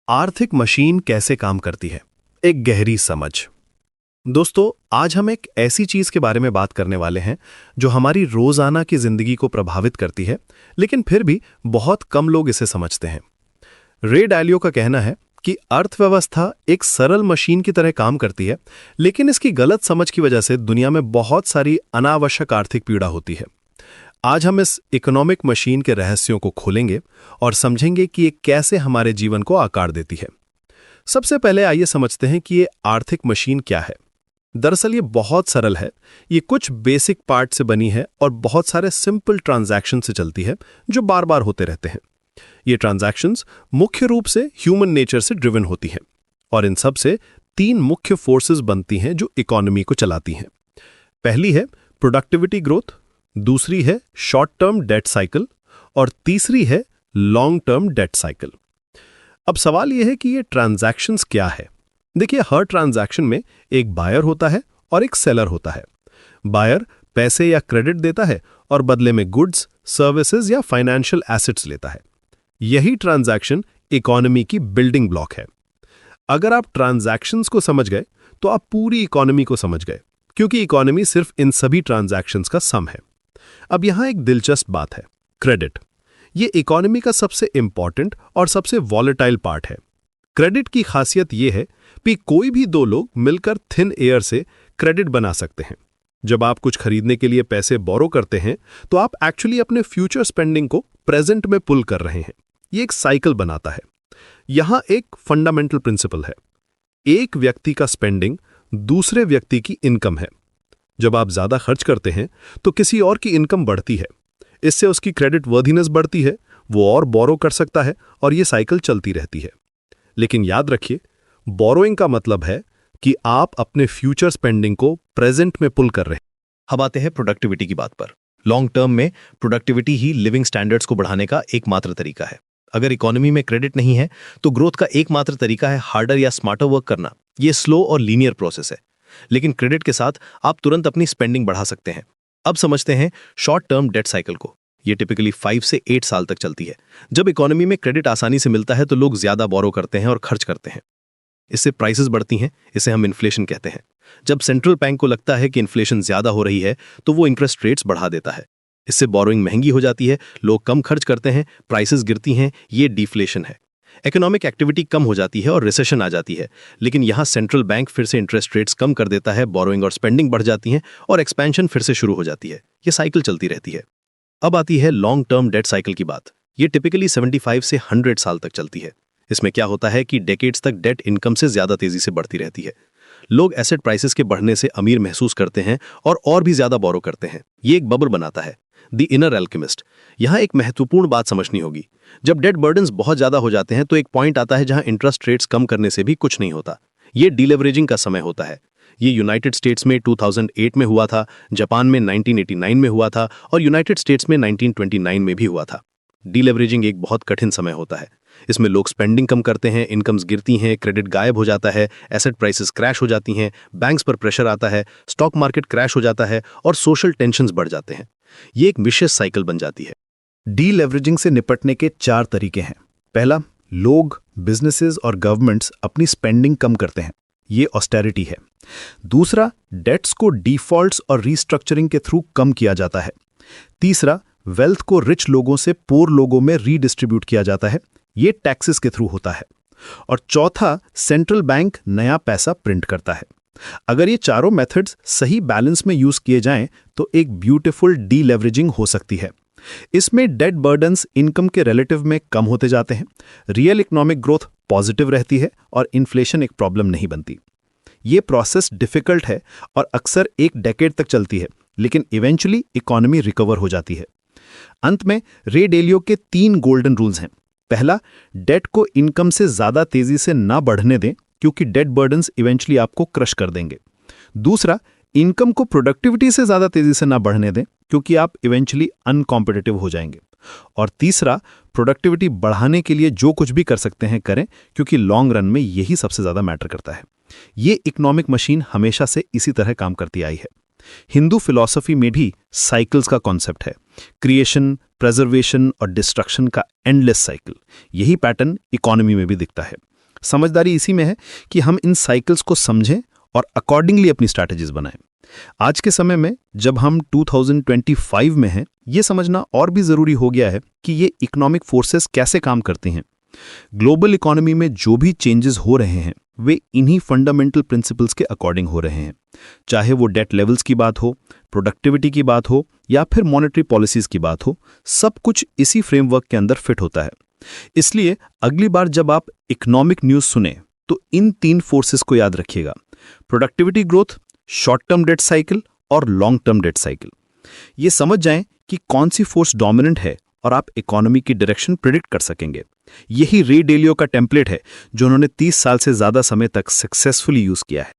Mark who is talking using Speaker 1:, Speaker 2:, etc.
Speaker 1: आर्थिक मशीन कैसे काम करती है, एक गहरी समझ। दोस्तों, आज हम एक ऐसी चीज के बारे में बात करने वाले हैं जो हमारी रोजाना की जिंदगी को प्रभावित करती है, लेकिन फिर भी बहुत कम लोग इसे समझते हैं। रे डालियो का कहना है कि अर्थव्यवस्था एक सरल मशीन की तरह काम करती है, लेकिन इसकी गलत समझ की वजह से दुनिया में बहुत सारी अनावश्यक आर्थिक पीड़ा होती है। आज हम इस इकोनॉमिक मशीन के रहस्यों को खोलेंगे और समझेंगे कि ये कैसे हमारे जीवन को आकार देती है। सबसे पहले आइए समझते हैं कि ये आर्थिक मशीन क्या है। दरअसल ये बहुत सरल है। ये कुछ बेसिक पार्ट से बनी है और बहुत सारे सिंपल ट्रांजैक्शन से चलती है जो बार बार होते रहते हैं। ये ट्रांजैक्शंस मुख्य रूप से ह्यूमन नेचर से ड्रिवन होती हैं और इन सब से तीन मुख्य फोर्सेस बनती हैं जो इकोनॉमी को चलाती हैं। पहली है प्रोडक्टिविटी ग्रोथ, दूसरी है शॉर्ट टर्म डेट साइकिल और तीसरी है लॉन्ग टर्म डेट साइकिल। अब सवाल यह है कि ये ट्रांजैक्शंस क्या है। देखिए, हर ट्रांजैक्शन में एक बायर होता है और एक सेलर होता है। बायर पैसे या क्रेडिट देता है और बदले में गुड्स, सर्विसेज या फाइनेंशियल एसेट्स लेता है। यही ट्रांजैक्शन इकोनॉमी की बिल्डिंग ब्लॉक है। अगर आप ट्रांजैक्शंस को समझ गए तो आप पूरी इकोनॉमी को समझ गए, क्योंकि इकोनॉमी सिर्फ इन सभी ट्रांजैक्शंस का सम है। अब यहां एक दिलचस्प बात है, क्रेडिट। ये इकोनॉमी का सबसे इंपॉर्टेंट और सबसे वॉलेटाइल पार्ट है। क्रेडिट की खासियत यह है कि कोई भी दो लोग मिलकर थिन एयर से क्रेडिट बना सकते हैं। जब आप कुछ खरीदने के लिए पैसे बोरो करते हैं तो आप एक्चुअली अपने फ्यूचर स्पेंडिंग को प्रेजेंट में पुल कर रहे हैं। ये एक साइकिल बनाता है। यहां एक फंडामेंटल प्रिंसिपल है, एक व्यक्ति का स्पेंडिंग दूसरे व्यक्ति की इनकम है। जब आप ज्यादा खर्च करते हैं तो किसी और की इनकम बढ़ती है, इससे उसकी क्रेडिट वर्दीनेस बढ़ती है, वो और बोरो कर सकता है और ये साइकिल चलती रहती है। लेकिन याद रखिए, बोरोइंग का मतलब है कि आप अपने फ्यूचर स्पेंडिंग को प्रेजेंट में पुल कर रहे हैं।
Speaker 2: अब आते हैं प्रोडक्टिविटी की बात पर। लॉन्ग टर्म में प्रोडक्टिविटी ही लिविंग स्टैंडर्ड्स को बढ़ाने का एकमात्र तरीका है। अगर इकोनॉमी में क्रेडिट नहीं है तो ग्रोथ का एकमात्र तरीका है हार्डर या स्मार्टर वर्क करना। ये स्लो और लीनियर प्रोसेस है, लेकिन क्रेडिट के साथ आप तुरंत अपनी स्पेंडिंग बढ़ा सकते हैं। अब समझते हैं शॉर्ट टर्म डेट साइकिल को। ये टिपिकली 5 से 8 साल तक चलती है। जब इकोनॉमी में क्रेडिट आसानी से मिलता है तो लोग ज्यादा बोरो करते हैं और खर्च करते हैं। इससे प्राइसेस बढ़ती हैं, इसे हम इन्फ्लेशन कहते हैं। जब सेंट्रल बैंक को लगता है कि इन्फ्लेशन ज्यादा हो रही है तो वो इंटरेस्ट रेट्स बढ़ा देता है। इससे बोरोइंग महंगी हो जाती है, लोग कम खर्च करते हैं, प्राइसेस गिरती हैं। ये डिफ्लेशन है। इकोनॉमिक एक्टिविटी कम हो जाती है और रिसेशन आ जाती है, लेकिन यहां सेंट्रल बैंक फिर से इंटरेस्ट रेट्स कम कर देता है, बोरोइंग और स्पेंडिंग बढ़ जाती है और एक्सपेंशन फिर से शुरू हो जाती है। ये साइकिल चलती रहती है। अब आती है लॉन्ग टर्म डेट साइकिल की बात। ये टिपिकली 75 से 100 साल तक चलती है। इसमें क्या होता है कि डेकेड्स तक डेट इनकम से ज्यादा तेजी से बढ़ती रहती है। लोग एसेट प्राइसेस के बढ़ने से अमीर महसूस करते हैं और भी ज्यादा बोरो करते हैं। ये एक बबल बनाता है, द इनर एल्केमिस्ट। यहां एक महत्वपूर्ण बात समझनी होगी। जब डेट बर्डन्स बहुत ज्यादा हो जाते हैं तो एक पॉइंट आता है जहां इंटरेस्ट रेट्स कम करने से भी कुछ नहीं होता। ये डीलेवरेजिंग का समय होता है। ये यूनाइटेड स्टेट्स में 2008 में हुआ था, जापान में 1989 में हुआ था और यूनाइटेड स्टेट्स में 1929 में भी हुआ था। डीलेवरेजिंग एक बहुत कठिन समय होता है। इसमें लोग स्पेंडिंग कम करते हैं, इनकम्स गिरती हैं, क्रेडिट गायब हो जाता है, एसेट प्राइसेस क्रैश हो जाती हैं, बैंक्स पर प्रेशर आता है, स्टॉक मार्केट क्रैश हो जाता है और सोशल टेंशन्स बढ़ जाते हैं। ये एक विशेष साइकिल बन जाती है।
Speaker 3: डीलेवरेजिंग से निपटने के 4 तरीके हैं। पहला, लोग, बिजनेसेस और गवर्नमेंट्स अपनी स्पेंडिंग कम करते हैं। ये ऑस्टेरिटी है। दूसरा, डेट्स को डिफॉल्ट्स और रीस्ट्रक्चरिंग के थ्रू कम किया जाता है। तीसरा, वेल्थ को रिच लोगों से पुअर लोगों में रीडिस्ट्रीब्यूट किया जाता है। ये टैक्सेस के थ्रू होता है। और चौथा, सेंट्रल बैंक नया पैसा प्रिंट करता है। अगर ये चारों मेथड्स सही बैलेंस में यूज किए जाएं तो एक ब्यूटीफुल डीलेवरेजिंग हो सकती है। इसमें डेट बर्डन्स इनकम के रिलेटिव में कम होते जाते हैं, रियल इकोनॉमिक ग्रोथ पॉजिटिव रहती है और इन्फ्लेशन एक प्रॉब्लम नहीं बनती। ये प्रोसेस डिफिकल्ट है और अक्सर एक डेकेड तक चलती है, लेकिन इवेंचुअली इकोनॉमी रिकवर हो जाती है। अंत में रे डालियो के 3 गोल्डन रूल्स हैं। पहला, डेट को इनकम से ज्यादा तेजी से ना बढ़ने दें, क्योंकि डेट बर्डन्स इवेंचुअली आपको क्रश कर देंगे। दूसरा, इनकम को प्रोडक्टिविटी से ज्यादा तेजी से ना बढ़ने दें, क्योंकि आप इवेंचुअली अनकॉम्पिटिटिव हो जाएंगे। और तीसरा, प्रोडक्टिविटी बढ़ाने के लिए जो कुछ भी कर सकते हैं करें, क्योंकि लॉन्ग रन में यही सबसे ज्यादा मैटर करता है। ये इकोनॉमिक मशीन हमेशा से इसी तरह काम करती आई है। हिंदू फिलॉसफी में भी साइकिल्स का कॉन्सेप्ट है, क्रिएशन, प्रेजर्वेशन और डिस्ट्रक्शन का एंडलेस साइकिल। यही पैटर्न इकोनॉमी में भी दिखता है। समझदारी इसी में है कि हम इन साइकिल्स को समझें और अकॉर्डिंगली अपनी स्ट्रैटेजीज बनाएं। आज के समय में जब हम 2025 में हैं, ये समझना और भी जरूरी हो गया है कि ये इकोनॉमिक फोर्सेस कैसे काम करती हैं। ग्लोबल इकोनॉमी में जो भी चेंजेस हो रहे हैं वे इन्हीं फंडामेंटल प्रिंसिपल्स के अकॉर्डिंग हो रहे हैं, चाहे वो डेट लेवल्स की बात हो, प्रोडक्टिविटी की बात हो या फिर मॉनेटरी पॉलिसीज की बात हो, सब कुछ इसी फ्रेमवर्क के अंदर फिट होता है। इसलिए अगली बार जब आप इकोनॉमिक न्यूज सुने तो इन 3 फोर्सेस को याद रखिएगा: productivity growth, short term debt cycle और लॉन्ग टर्म डेट साइकिल। ये समझ जाएं कि कौन सी फोर्स डोमिनेंट है और आप इकोनॉमी की डायरेक्शन प्रिडिक्ट कर सकेंगे। यही रे डेलियो का टेम्पलेट है जो उन्होंने 30 साल से ज्यादा समय तक सक्सेसफुली यूज किया है।